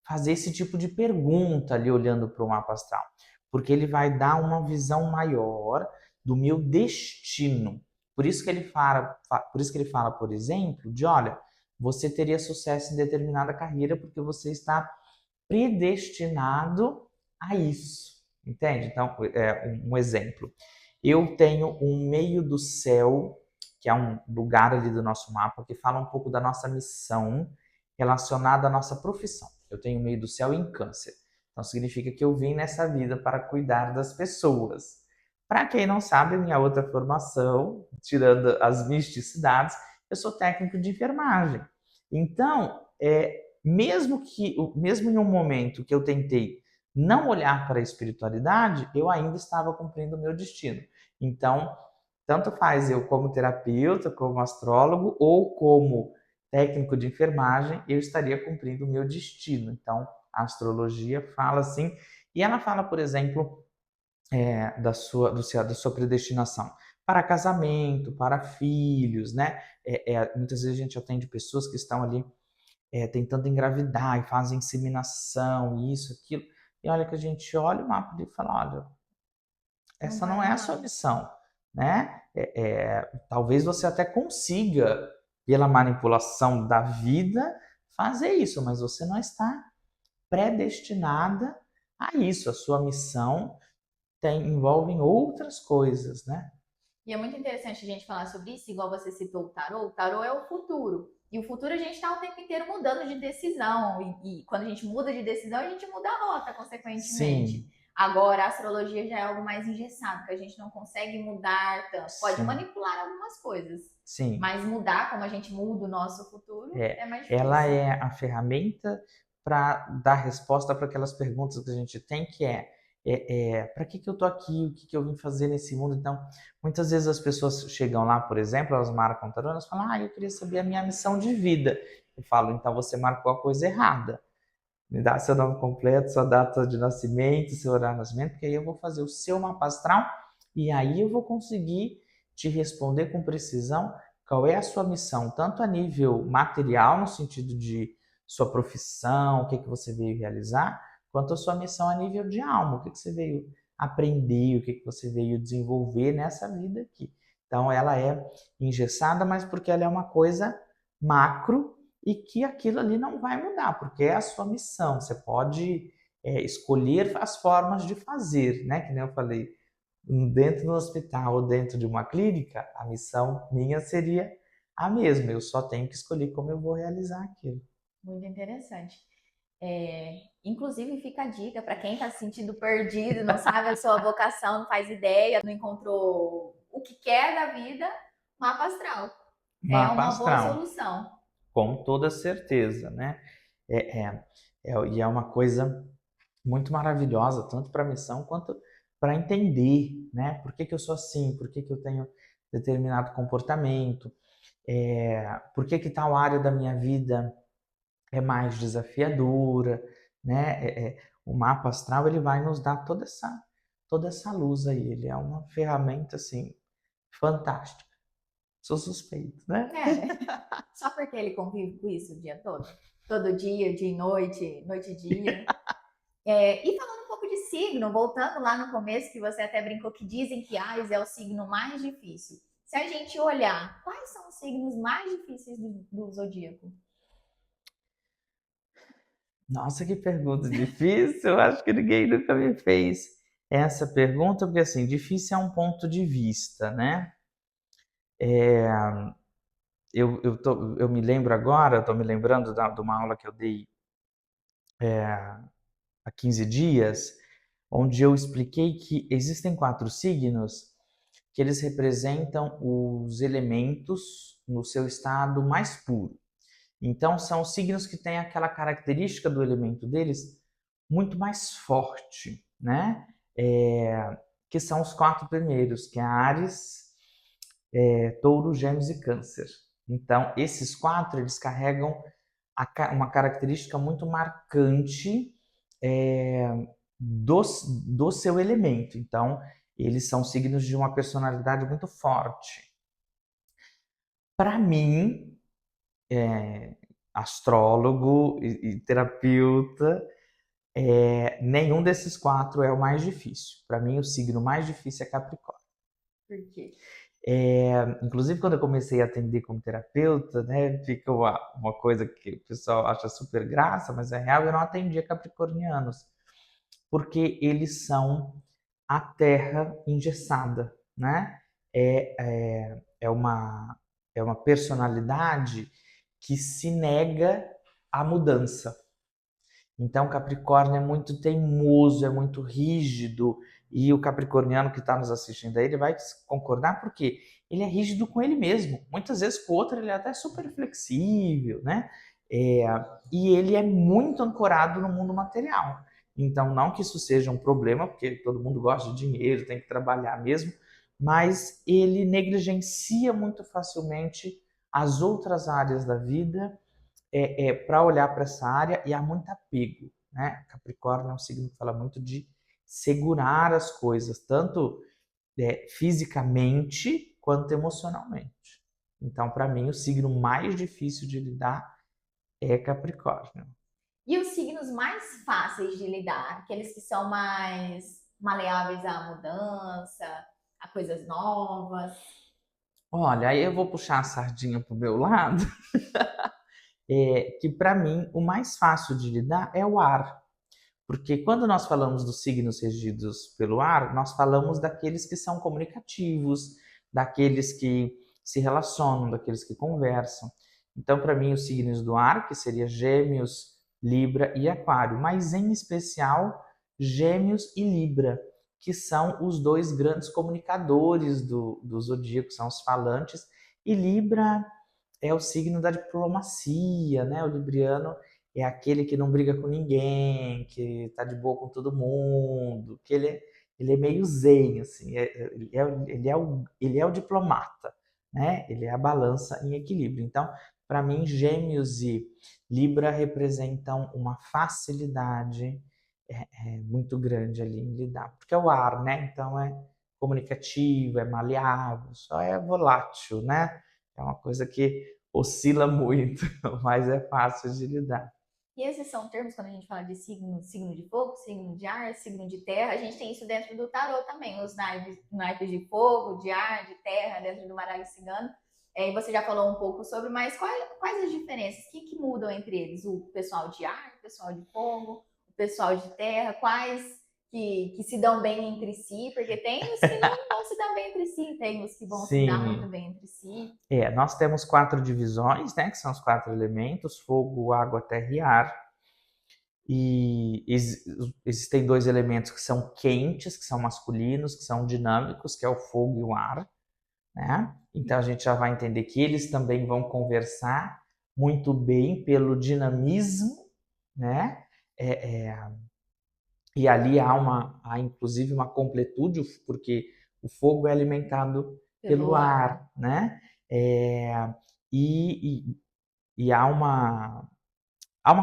fazer esse tipo de pergunta ali olhando para o mapa astral, porque ele vai dar uma visão maior do meu destino. Por isso que ele fala, por exemplo, de olha, você teria sucesso em determinada carreira porque você está predestinado a isso. Entende? Então, um exemplo. Eu tenho um meio do céu, que é um lugar ali do nosso mapa, que fala um pouco da nossa missão relacionada à nossa profissão. Eu tenho um meio do céu em Câncer. Então, significa que eu vim nessa vida para cuidar das pessoas. Para quem não sabe, minha outra formação, tirando as misticidades, eu sou técnico de enfermagem. Então, mesmo em um momento que eu tentei não olhar para a espiritualidade, eu ainda estava cumprindo o meu destino. Então, tanto faz eu como terapeuta, como astrólogo ou como técnico de enfermagem, eu estaria cumprindo o meu destino. Então, a astrologia fala assim, e ela fala, por exemplo, da sua predestinação para casamento, para filhos, né? Muitas vezes a gente atende pessoas que estão ali tentando engravidar e fazem inseminação, isso, aquilo. E olha que a gente olha o mapa e fala, olha, Não essa não vai é a sua rolar. missão, né? Talvez você até consiga, pela manipulação da vida, fazer isso, mas você não está predestinada a isso. A sua missão envolve outras coisas, né? E é muito interessante a gente falar sobre isso, igual você citou o tarô. O tarô é o futuro. E o futuro a gente está o tempo inteiro mudando de decisão. E quando a gente muda de decisão, a gente muda a rota, consequentemente. Sim, Agora, a astrologia já é algo mais engessado, que a gente não consegue mudar tanto. Pode sim, manipular algumas coisas, sim. mas mudar como a gente muda o nosso futuro É, é mais ela difícil. é a ferramenta para dar resposta para aquelas perguntas que a gente tem, que para que eu estou aqui, o que eu vim fazer nesse mundo? Então, muitas vezes as pessoas chegam lá, por exemplo, elas marcam tarô, elas falam, eu queria saber a minha missão de vida. Eu falo, então você marcou a coisa errada. Me dá seu nome completo, sua data de nascimento, seu horário de nascimento, porque aí eu vou fazer o seu mapa astral e aí eu vou conseguir te responder com precisão qual é a sua missão, tanto a nível material, no sentido de sua profissão, o que você veio realizar, quanto a sua missão a nível de alma, o que você veio aprender, o que você veio desenvolver nessa vida aqui. Então ela é engessada, mas porque ela é uma coisa macro e que aquilo ali não vai mudar, porque é a sua missão. Você pode escolher as formas de fazer, né? Que nem eu falei, dentro do hospital ou dentro de uma clínica, a missão minha seria a mesma. Eu só tenho que escolher como eu vou realizar aquilo. Muito interessante. Inclusive, fica a dica para quem está se sentindo perdido, não sabe a sua vocação, não faz ideia, não encontrou o que quer da vida, mapa astral. É Mapa uma boa astral, solução. com toda certeza, né? E é uma coisa muito maravilhosa, tanto para a missão quanto para entender, né? Por que eu sou assim? Por que eu tenho determinado comportamento? Por que tal área da minha vida é mais desafiadora, né? O mapa astral ele vai nos dar toda essa luz aí. Ele é uma ferramenta assim fantástica. Sou suspeito, né? Só porque ele convive com isso o dia todo? Todo dia, dia e noite, noite e dia. E falando um pouco de signo, voltando lá no começo, que você até brincou que dizem que Áries é o signo mais difícil. Se a gente olhar, quais são os signos mais difíceis do zodíaco? Nossa, que pergunta difícil. Eu acho que ninguém nunca me fez essa pergunta, porque assim, difícil é um ponto de vista, né? Eu me lembro agora, estou me lembrando de uma aula que eu dei há 15 dias, onde eu expliquei que existem 4 signos que eles representam os elementos no seu estado mais puro. Então, são signos que têm aquela característica do elemento deles muito mais forte, né? Que são os 4 primeiros, que é Áries, Touro, Gêmeos e Câncer. Então, esses 4, eles carregam uma característica muito marcante do seu elemento. Então, eles são signos de uma personalidade muito forte. Para mim, astrólogo e terapeuta, nenhum desses 4 é o mais difícil. Para mim, o signo mais difícil é Capricórnio. Por quê? Inclusive, quando eu comecei a atender como terapeuta, né, fica uma coisa que o pessoal acha super graça, mas é real, eu não atendia capricornianos, porque eles são a terra engessada, né? É uma personalidade que se nega à mudança. Então, Capricórnio é muito teimoso, é muito rígido, e o capricorniano que está nos assistindo aí, ele vai concordar porque ele é rígido com ele mesmo. Muitas vezes com o outro ele é até super flexível, né? E ele é muito ancorado no mundo material. Então, não que isso seja um problema, porque todo mundo gosta de dinheiro, tem que trabalhar mesmo, mas ele negligencia muito facilmente as outras áreas da vida para olhar para essa área e há muito apego, né? Capricórnio é um signo que fala muito de segurar as coisas, tanto fisicamente quanto emocionalmente. Então, para mim, o signo mais difícil de lidar é Capricórnio. E os signos mais fáceis de lidar? Aqueles que são mais maleáveis à mudança, a coisas novas? Olha, aí eu vou puxar a sardinha pro meu lado, que para mim o mais fácil de lidar é o ar. Porque quando nós falamos dos signos regidos pelo ar, nós falamos daqueles que são comunicativos, daqueles que se relacionam, daqueles que conversam. Então, para mim, os signos do ar, que seria Gêmeos, Libra e Aquário, mas em especial Gêmeos e Libra, que são os 2 grandes comunicadores do zodíaco, são os falantes, e Libra é o signo da diplomacia, né? O libriano é aquele que não briga com ninguém, que tá de boa com todo mundo, que ele é meio zen, assim, ele é o diplomata, né? Ele é a balança em equilíbrio. Então, para mim, Gêmeos e Libra representam uma facilidade muito grande ali em lidar, porque é o ar, né? Então é comunicativo, é maleável, só é volátil, né? É uma coisa que oscila muito, mas é fácil de lidar. E esses são termos quando a gente fala de signo, signo de fogo, signo de ar, signo de terra. A gente tem isso dentro do tarô também, os naipes de fogo, de ar, de terra, dentro do baralho cigano. E você já falou um pouco sobre, mas quais as diferenças? O que mudam entre eles? O pessoal de ar, o pessoal de fogo, o pessoal de terra? Quais que se dão bem entre si? Porque tem os que não se dão bem entre si, tem os que vão se dar muito Sim. bem entre si. Nós temos 4 divisões, né, que são os 4 elementos: fogo, água, terra e ar. E existem 2 elementos que são quentes, que são masculinos, que são dinâmicos, que é o fogo e o ar, né? Então a gente já vai entender que eles também vão conversar muito bem pelo dinamismo, né? E ali há inclusive uma completude, porque o fogo é alimentado pelo ar, né? E, e há uma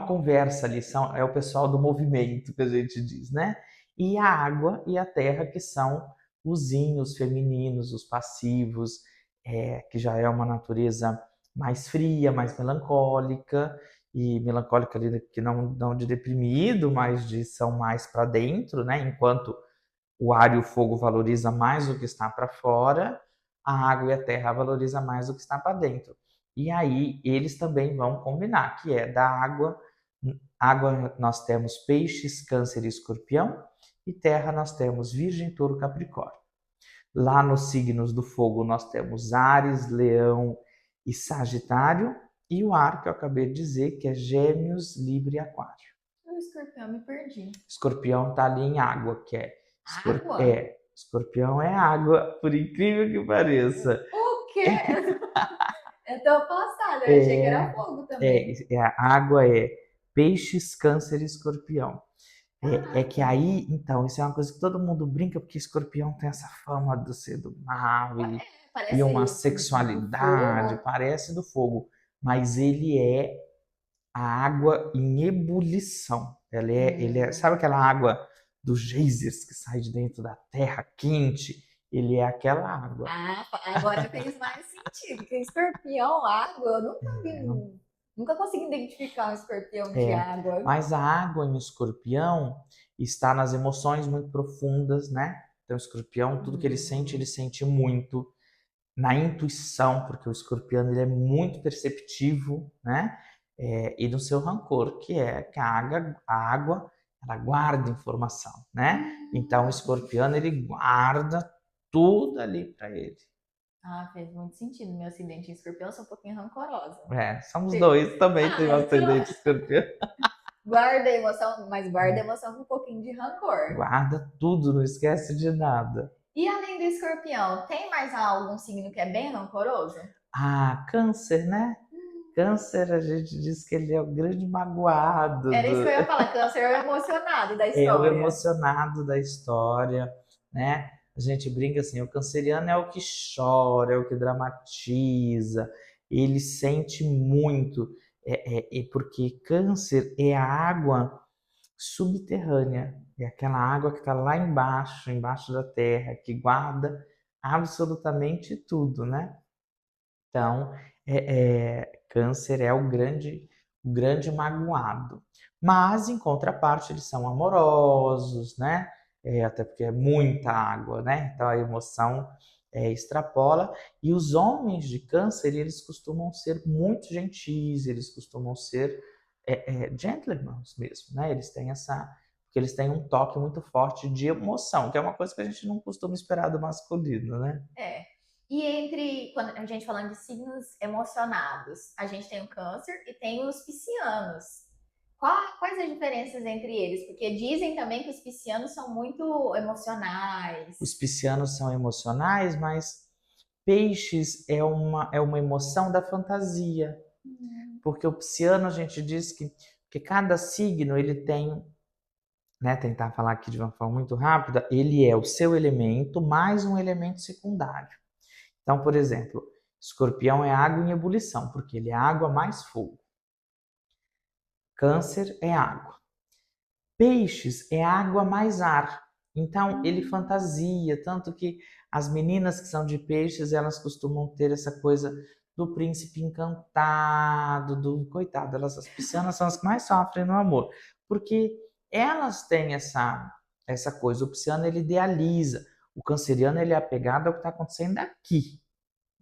conversa ali, é o pessoal do movimento que a gente diz, né? E a água e a terra, que são os ínhos femininos, os passivos, que já é uma natureza mais fria, mais melancólica, e melancólica ali, que não de deprimido, mas de são mais para dentro, né? Enquanto o ar e o fogo valoriza mais o que está para fora, a água e a terra valoriza mais o que está para dentro. E aí eles também vão combinar, que é da água. Água nós temos peixes, câncer e escorpião, e terra nós temos virgem, touro, capricórnio. Lá nos signos do fogo nós temos Áries, Leão e Sagitário, e o ar que eu acabei de dizer, que é Gêmeos, Libra e Aquário. O escorpião, me perdi. Escorpião está ali em água, que é... Água? Escorpião é água, por incrível que pareça. O quê? Eu tô passada, eu achei que era fogo também. A água é peixes, câncer e escorpião. Que aí, então, isso é uma coisa que todo mundo brinca, porque escorpião tem essa fama de ser do mal e uma sexualidade, parece do fogo, mas ele é a água em ebulição. Sabe aquela água dos geysers que sai de dentro da terra quente? Ele é aquela água. Agora fez mais sentido, porque escorpião, água, eu nunca vi, nunca consegui identificar um escorpião de água. Mas a água em escorpião está nas emoções muito profundas, né? Então, o escorpião, tudo que ele sente muito na intuição, porque o escorpião ele é muito perceptivo, né? E no seu rancor, que é que a água ela guarda informação, né? Então, o escorpião ele guarda tudo ali para ele. Fez muito sentido. Meu ascendente em escorpião, eu sou um pouquinho rancorosa. Somos dois também, tem um ascendente escorpião. Guarda a emoção, mas guarda a emoção com um pouquinho de rancor. Guarda tudo, não esquece de nada. E além do escorpião, tem mais algum signo que é bem rancoroso? Câncer, né? Câncer, a gente diz que ele é o grande magoado. Era isso que eu ia falar, câncer é o emocionado da história. É o emocionado da história, né? A gente brinca assim, o canceriano é o que chora, é o que dramatiza, ele sente muito, porque câncer é a água subterrânea, é aquela água que está lá embaixo da terra, que guarda absolutamente tudo, né? Então, câncer é o grande magoado. Mas, em contraparte, eles são amorosos, né? Até porque é muita água, né? Então, a emoção extrapola. E os homens de câncer, eles costumam ser muito gentis, eles costumam ser gentlemen mesmo, né? Porque eles têm um toque muito forte de emoção, que é uma coisa que a gente não costuma esperar do masculino, né? E quando a gente falando de signos emocionados, a gente tem o câncer e tem os piscianos. Quais as diferenças entre eles? Porque dizem também que os piscianos são muito emocionais. Os piscianos são emocionais, mas peixes é uma emoção da fantasia. Porque o pisciano, a gente diz que cada signo ele tem, né, tentar falar aqui de uma forma muito rápida, ele é o seu elemento mais um elemento secundário. Então, por exemplo, escorpião é água em ebulição, porque ele é água mais fogo. Câncer é água. Peixes é água mais ar. Então, ele fantasia, tanto que as meninas que são de peixes, elas costumam ter essa coisa do príncipe encantado, coitado, as piscianas são as que mais sofrem no amor, porque elas têm essa coisa. O pisciano, ele idealiza. O canceriano, ele é apegado ao que está acontecendo aqui,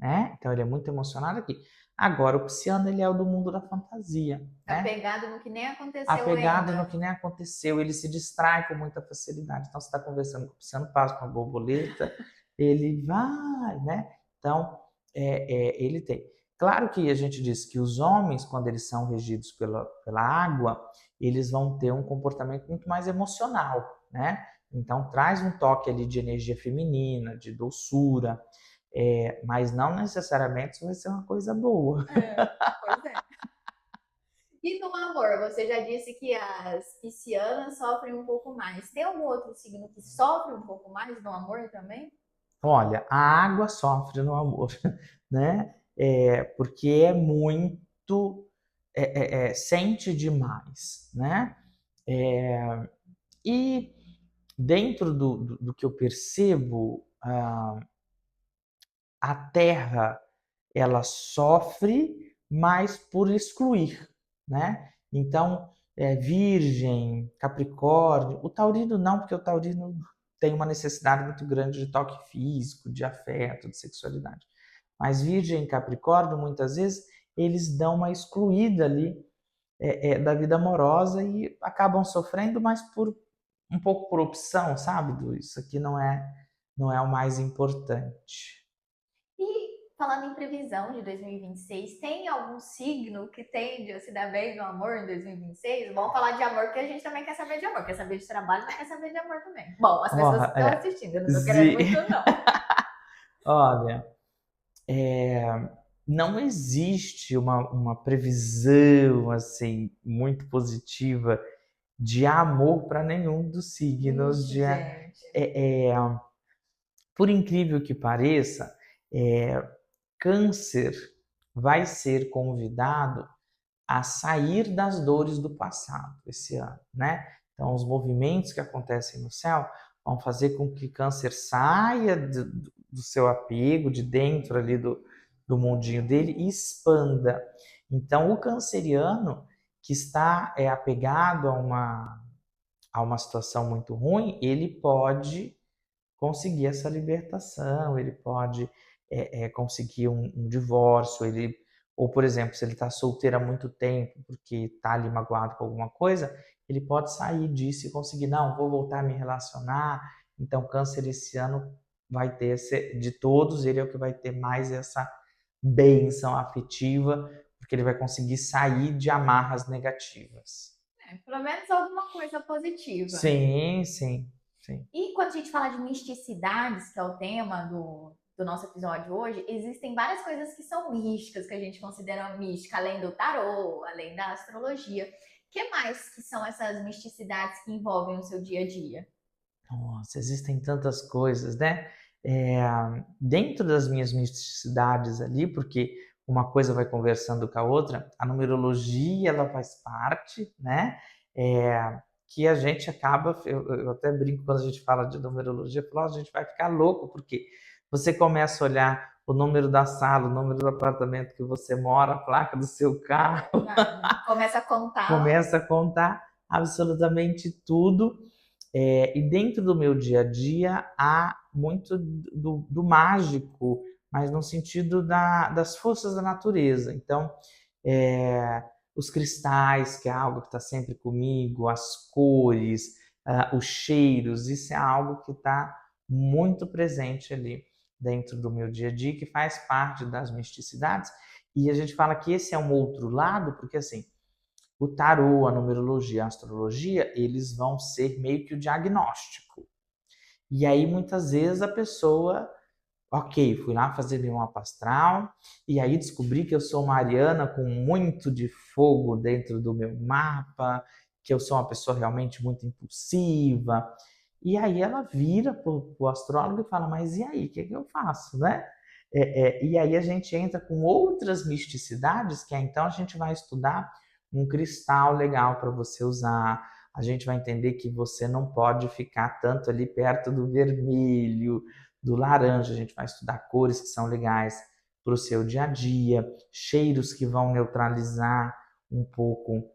né? Então ele é muito emocionado aqui. Agora, o pisciano, ele é o do mundo da fantasia, né? Apegado no que nem aconteceu Apegado no ainda. que nem aconteceu, ele se distrai com muita facilidade. Então, você está conversando com o pisciano, passa com uma borboleta, ele vai, né? Então, ele tem. Claro que a gente diz que os homens, quando eles são regidos pela água, eles vão ter um comportamento muito mais emocional, né? Então, traz um toque ali de energia feminina, de doçura, mas não necessariamente isso vai ser uma coisa boa. Pois é. E no amor, você já disse que as piscianas sofrem um pouco mais. Tem algum outro signo que sofre um pouco mais no amor também? Olha, a água sofre no amor, né? Porque é muito, sente demais, né? É, e dentro do que eu percebo, a Terra ela sofre, mas por excluir, né? Então, Virgem, Capricórnio, o Taurino não, porque o Taurino tem uma necessidade muito grande de toque físico, de afeto, de sexualidade. Mas Virgem e Capricórnio, muitas vezes, eles dão uma excluída ali da vida amorosa e acabam sofrendo, mas por um pouco por opção, sabe? Isso aqui não é o mais importante. E falando em previsão de 2026, tem algum signo que tende a se dar bem no amor em 2026? Vamos falar de amor, porque a gente também quer saber de amor. Quer saber de trabalho, mas quer saber de amor também. Bom, as pessoas que Porra, estão assistindo, eu não tô querendo muito, não. Olha, não existe uma previsão assim muito positiva de amor para nenhum dos signos. Ixi, gente. Por incrível que pareça, Câncer vai ser convidado a sair das dores do passado esse ano, né? Então, os movimentos que acontecem no céu vão fazer com que Câncer saia do seu apego, de dentro ali do mundinho dele e expanda. Então, o canceriano que está apegado a uma situação muito ruim, ele pode conseguir essa libertação, ele pode conseguir um divórcio, ou, por exemplo, se ele está solteiro há muito tempo, porque está ali magoado com alguma coisa, ele pode sair disso e conseguir, não, vou voltar a me relacionar. Então, Câncer esse ano vai ter, de todos, ele é o que vai ter mais essa bênção afetiva, porque ele vai conseguir sair de amarras negativas. Pelo menos alguma coisa positiva. Sim, sim, sim. E quando a gente fala de misticidades, que é o tema do nosso episódio hoje, existem várias coisas que são místicas, que a gente considera mística, além do tarô, além da astrologia. O que mais que são essas misticidades que envolvem o seu dia a dia? Nossa, existem tantas coisas, né? É, Dentro das minhas misticidades ali, porque uma coisa vai conversando com a outra, a numerologia ela faz parte, né? Que a gente acaba, eu até brinco quando a gente fala de numerologia, eu falo, a gente vai ficar louco, porque você começa a olhar o número da sala, o número do apartamento que você mora, a placa do seu carro, Começa a contar. começa a contar absolutamente tudo. E dentro do meu dia a dia há muito do mágico, mas no sentido das forças da natureza. Então, os cristais, que é algo que está sempre comigo, as cores, os cheiros, isso é algo que está muito presente ali dentro do meu dia a dia, que faz parte das misticidades. E a gente fala que esse é um outro lado, porque assim, o tarô, a numerologia, a astrologia, eles vão ser meio que o diagnóstico. E aí, muitas vezes, a pessoa, ok, fui lá fazer meu mapa astral, e aí descobri que eu sou uma ariana com muito de fogo dentro do meu mapa, que eu sou uma pessoa realmente muito impulsiva. E aí ela vira para o astrólogo e fala, mas e aí, o que eu faço, né? E aí a gente entra com outras misticidades, que então a gente vai estudar um cristal legal para você usar. A gente vai entender que você não pode ficar tanto ali perto do vermelho, do laranja. A gente vai estudar cores que são legais para o seu dia a dia, cheiros que vão neutralizar um pouco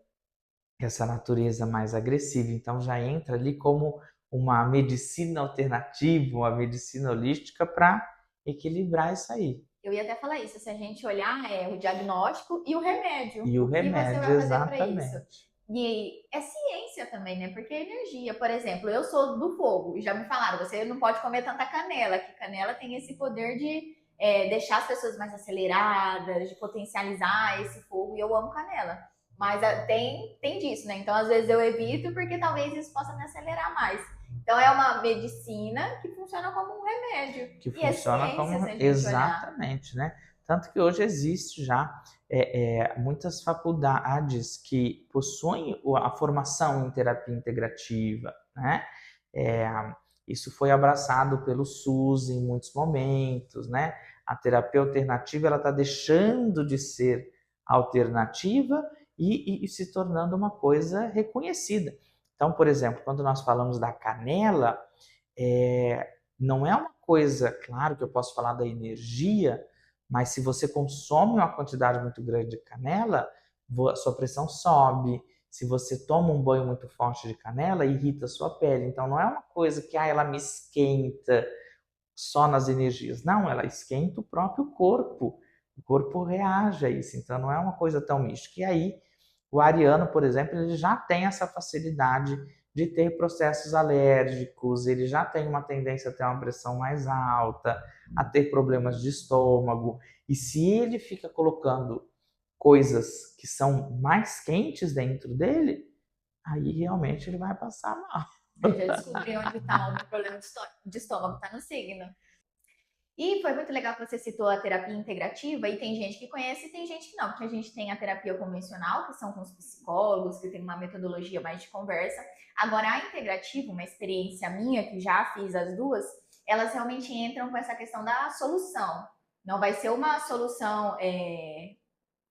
essa natureza mais agressiva. Então já entra ali como uma medicina alternativa, uma medicina holística para equilibrar isso aí. Eu ia até falar isso, se a gente olhar o diagnóstico e o remédio. E o O que você remédio, vai fazer para isso? exatamente. E é ciência também, né? Porque é energia. Por exemplo, eu sou do fogo e já me falaram, você não pode comer tanta canela, que canela tem esse poder de deixar as pessoas mais aceleradas, de potencializar esse fogo, e eu amo canela. Mas tem disso, né? Então, às vezes eu evito porque talvez isso possa me acelerar mais. Então, é uma medicina que funciona como um remédio. Que E é funciona ciência, se como a gente olhar. exatamente, né? Tanto que hoje existe já muitas faculdades que possuem a formação em terapia integrativa, né? É, isso foi abraçado pelo SUS em muitos momentos, né? A terapia alternativa ela está deixando de ser alternativa e se tornando uma coisa reconhecida. Então, por exemplo, quando nós falamos da canela, não é uma coisa, claro que eu posso falar da energia, mas se você consome uma quantidade muito grande de canela, a sua pressão sobe. Se você toma um banho muito forte de canela, irrita a sua pele. Então não é uma coisa que ela me esquenta só nas energias. Não, ela esquenta o próprio corpo. O corpo reage a isso. Então não é uma coisa tão mística. E aí, o ariano, por exemplo, ele já tem essa facilidade de ter processos alérgicos, ele já tem uma tendência a ter uma pressão mais alta, a ter problemas de estômago. E se ele fica colocando coisas que são mais quentes dentro dele, aí realmente ele vai passar mal. Eu já descobri onde está o meu problema de estômago, está no signo. E foi muito legal que você citou a terapia integrativa, e tem gente que conhece e tem gente que não, porque a gente tem a terapia convencional, que são com os psicólogos, que tem uma metodologia mais de conversa. Agora, a integrativa, uma experiência minha, que já fiz as duas, elas realmente entram com essa questão da solução. Não vai ser uma solução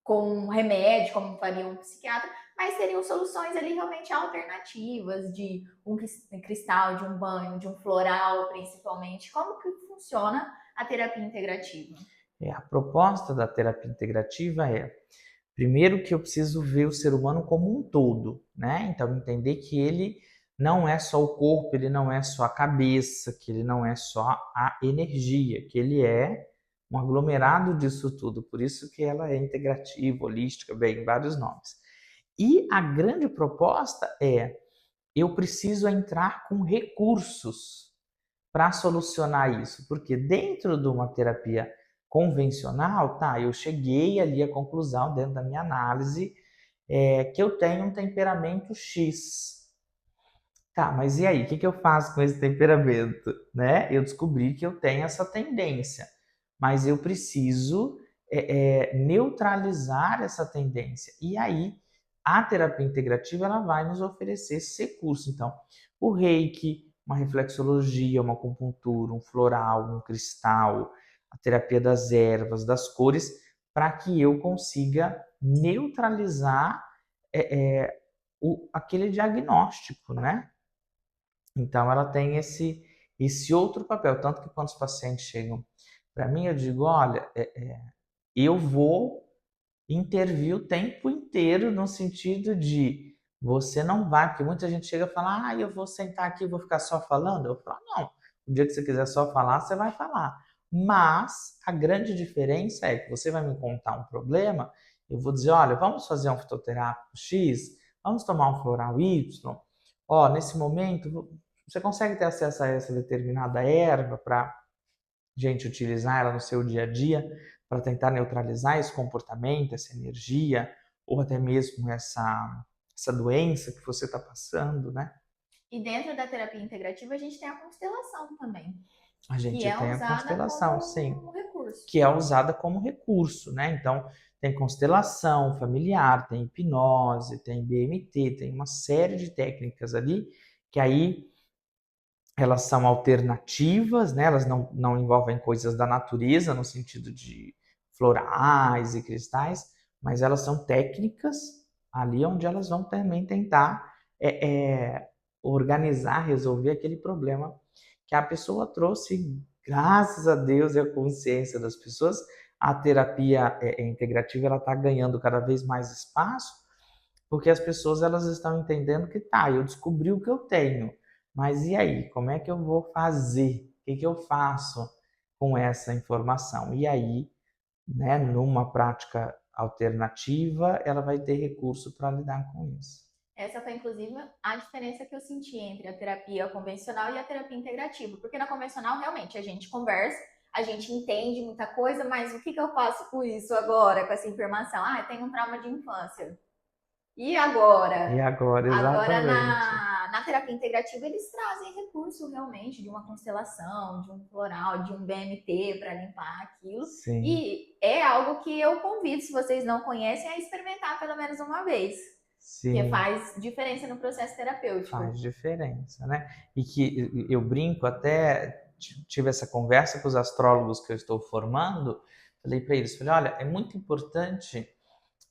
com remédio, como faria um psiquiatra, mas seriam soluções ali realmente alternativas, de um cristal, de um banho, de um floral, principalmente. Como que funciona a terapia integrativa? A proposta da terapia integrativa primeiro que eu preciso ver o ser humano como um todo, né? Então entender que ele não é só o corpo, ele não é só a cabeça, que ele não é só a energia, que ele é um aglomerado disso tudo. Por isso que ela é integrativa, holística, bem, vários nomes. E a grande proposta eu preciso entrar com recursos para solucionar isso, porque dentro de uma terapia convencional, tá, eu cheguei ali à conclusão, dentro da minha análise, que eu tenho um temperamento X. Tá, mas e aí, o que eu faço com esse temperamento? Né? Eu descobri que eu tenho essa tendência, mas eu preciso neutralizar essa tendência. E aí, a terapia integrativa ela vai nos oferecer esse recurso. Então, o reiki, uma reflexologia, uma acupuntura, um floral, um cristal, a terapia das ervas, das cores, para que eu consiga neutralizar aquele diagnóstico, né? Então, ela tem esse outro papel. Tanto que quando os pacientes chegam para mim, eu digo: olha, eu vou intervir o tempo inteiro no sentido de você não vai, porque muita gente chega e fala: eu vou sentar aqui e vou ficar só falando. Eu falo: não, o dia que você quiser só falar, você vai falar. Mas a grande diferença é que você vai me contar um problema, eu vou dizer: olha, vamos fazer um fitoterápico X, vamos tomar um floral Y. Nesse momento, você consegue ter acesso a essa determinada erva para gente utilizar ela no seu dia a dia para tentar neutralizar esse comportamento, essa energia, ou até mesmo essa doença que você está passando, né? E dentro da terapia integrativa, a gente tem a constelação também, A que gente é tem a usada constelação, sim, como um recurso. que é usada como recurso, né? Então, tem constelação familiar, tem hipnose, tem BMT, tem uma série de técnicas ali que aí elas são alternativas, né? Elas não envolvem coisas da natureza no sentido de florais e cristais, mas elas são técnicas ali onde elas vão também tentar organizar, resolver aquele problema que a pessoa trouxe. Graças a Deus e a consciência das pessoas, a terapia integrativa ela está ganhando cada vez mais espaço, porque as pessoas elas estão entendendo que eu descobri o que eu tenho, mas e aí, como é que eu vou fazer? O que eu faço com essa informação? E aí né, numa prática alternativa, ela vai ter recurso para lidar com isso. Essa foi, inclusive, a diferença que eu senti entre a terapia convencional e a terapia integrativa. Porque na convencional, realmente, a gente conversa, a gente entende muita coisa, mas o que eu faço com isso agora, com essa informação? Ah, eu tenho um trauma de infância. E agora? E agora, Agora, exatamente. na terapia integrativa, eles trazem recurso realmente de uma constelação, de um floral, de um BMT para limpar aquilo. Sim. E é algo que eu convido, se vocês não conhecem, a experimentar pelo menos uma vez. Que Sim, faz diferença no processo terapêutico. faz diferença, né? E que eu brinco, até tive essa conversa com os astrólogos que eu estou formando, falei para eles, falei, olha, é muito importante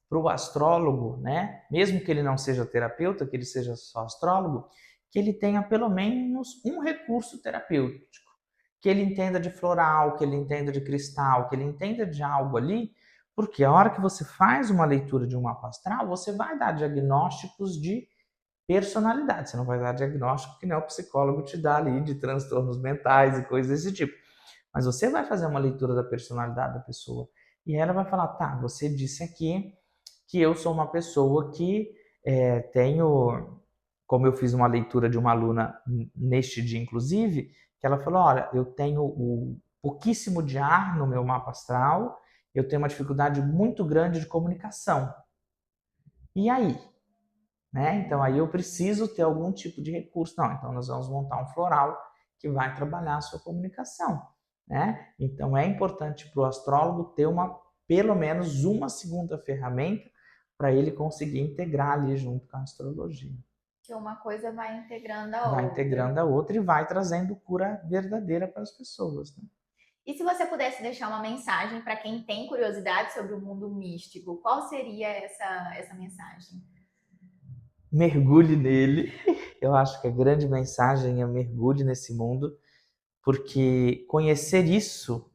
para o astrólogo, né? Mesmo que ele não seja terapeuta, que ele seja só astrólogo, que ele tenha pelo menos um recurso terapêutico, que ele entenda de floral, que ele entenda de cristal, que ele entenda de algo ali, porque a hora que você faz uma leitura de um mapa astral, você vai dar diagnósticos de personalidade, você não vai dar diagnóstico que nem o psicólogo te dá ali de transtornos mentais e coisas desse tipo. Mas você vai fazer uma leitura da personalidade da pessoa e ela vai falar, tá, você disse aqui que eu sou uma pessoa que tenho, como eu fiz uma leitura de uma aluna neste dia, inclusive, que ela falou, olha, eu tenho pouquíssimo de ar no meu mapa astral, eu tenho uma dificuldade muito grande de comunicação. E aí? Né? Então, aí eu preciso ter algum tipo de recurso. Não, então nós vamos montar um floral que vai trabalhar a sua comunicação. Né? Então, é importante para o astrólogo ter pelo menos uma segunda ferramenta para ele conseguir integrar ali junto com a astrologia. Que uma coisa vai integrando a Vai outra. integrando a outra e vai trazendo cura verdadeira para as pessoas. Né? E se você pudesse deixar uma mensagem para quem tem curiosidade sobre o mundo místico, qual seria essa mensagem? Mergulhe nele. Eu acho que a grande mensagem é mergulhe nesse mundo, porque conhecer isso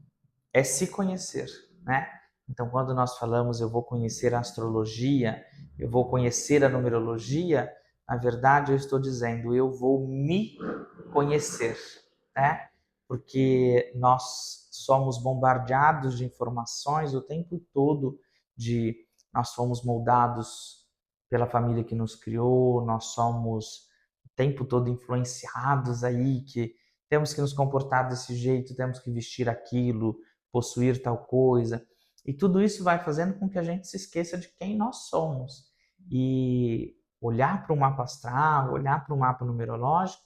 é se conhecer, né? Então, quando nós falamos eu vou conhecer a astrologia, eu vou conhecer a numerologia, na verdade eu estou dizendo eu vou me conhecer, né? Porque nós somos bombardeados de informações o tempo todo, nós fomos moldados pela família que nos criou, nós somos o tempo todo influenciados aí que temos que nos comportar desse jeito, temos que vestir aquilo, possuir tal coisa. E tudo isso vai fazendo com que a gente se esqueça de quem nós somos. E olhar para o mapa astral, olhar para o mapa numerológico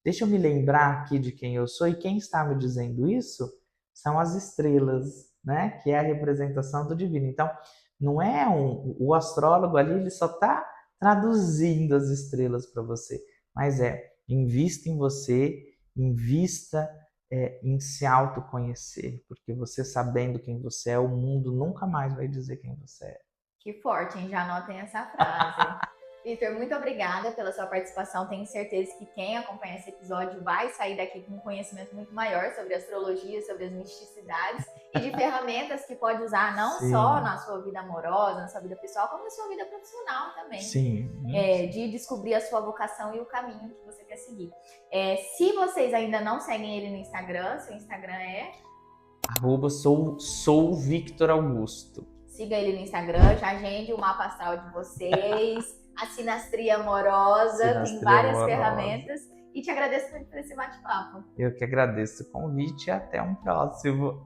deixa eu me lembrar aqui de quem eu sou, e quem está me dizendo isso são as estrelas, né? Que é a representação do divino. Então, não é o astrólogo ali, ele só está traduzindo as estrelas para você, mas invista em você, invista em se autoconhecer, porque você sabendo quem você é, o mundo nunca mais vai dizer quem você é. Que forte, hein? Já anotem essa frase. Vitor, muito obrigada pela sua participação. Tenho certeza que quem acompanha esse episódio vai sair daqui com um conhecimento muito maior sobre astrologia, sobre as misticidades e de ferramentas que pode usar não Sim. só na sua vida amorosa, na sua vida pessoal, como na sua vida profissional também. Sim. De descobrir a sua vocação e o caminho que você quer seguir. Se vocês ainda não seguem ele no Instagram, seu Instagram é? @sou Victor Augusto. Siga ele no Instagram, já agende o mapa astral de vocês. A sinastria amorosa, tem várias ferramentas. E te agradeço muito por esse bate-papo. Eu que agradeço o convite e até um próximo.